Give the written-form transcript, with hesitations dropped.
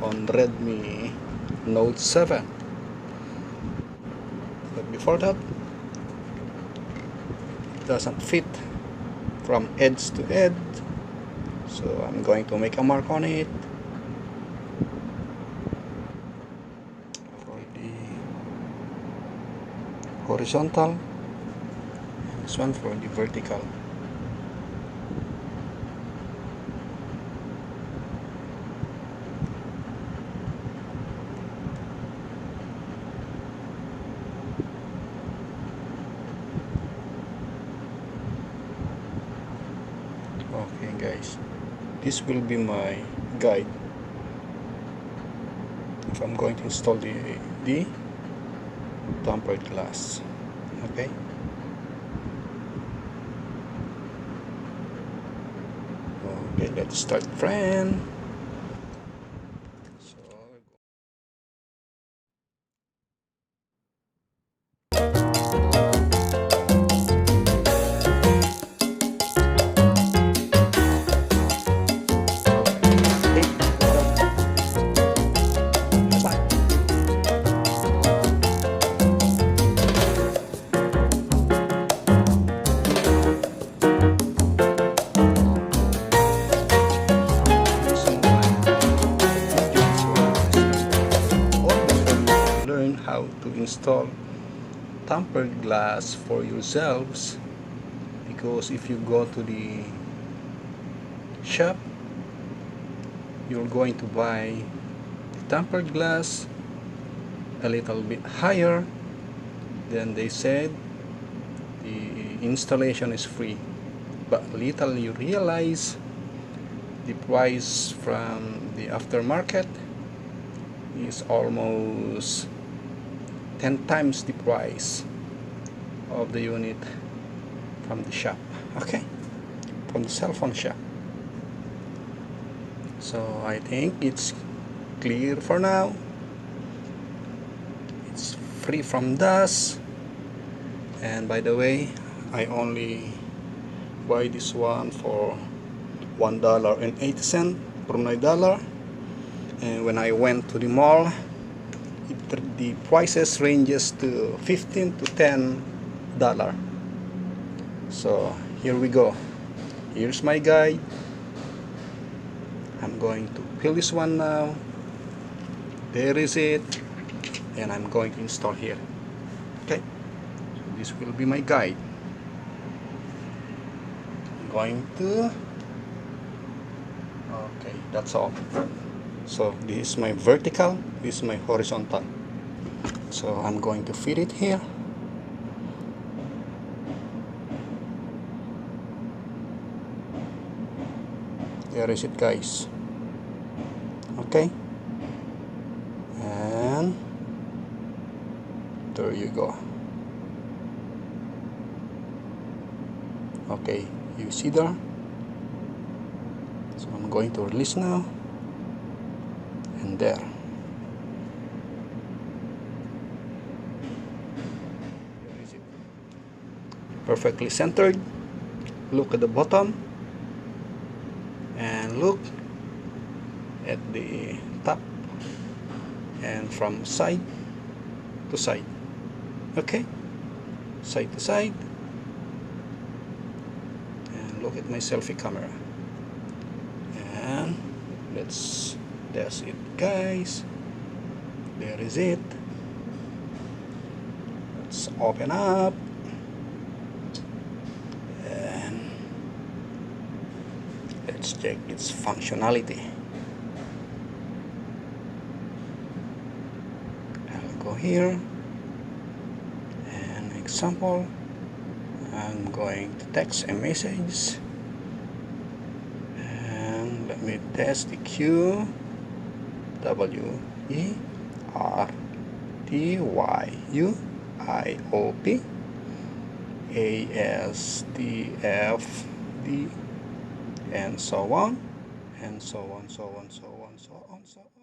on Redmi Note 7. But before that, it doesn't fit from edge to edge, so I'm going to make a mark on it for the horizontal, and this one for the vertical. Okay guys, this will be my guide if I'm going to install the tampered glass. Okay, let's start, friend. How to install tampered glass for yourselves, because if you go to the shop, you're going to buy the tampered glass a little bit higher than they said. The installation is free, but little you realize the price from the aftermarket is almost 10 times the price of the unit from the shop. Okay, from the cell phone shop. So I think it's clear for now. It's free from dust, and by the way, I only buy this one for $1.80 from $9, and when I went to the mall, the prices ranges to $15 to $10. So here we go. Here's my guide. I'm going to peel this one now. There is it, and I'm going to install here. Okay, so this will be my guide. I'm going to, okay, that's all. So this is my vertical, this is my horizontal. So I'm going to fit it here. There is it, guys. Okay, and there you go. Okay, you see there? So I'm going to release now, and there. Perfectly centered. Look at the bottom and look at the top, and from side to side. Okay, side to side, and look at my selfie camera, and that's it, guys. There is it. Let's open up. Let's check its functionality. I'll go here, and example, I'm going to text a message, and let me test the Q W E R T Y U I O P A S T F D, and so on, and so on, so on, so on, so on, so on.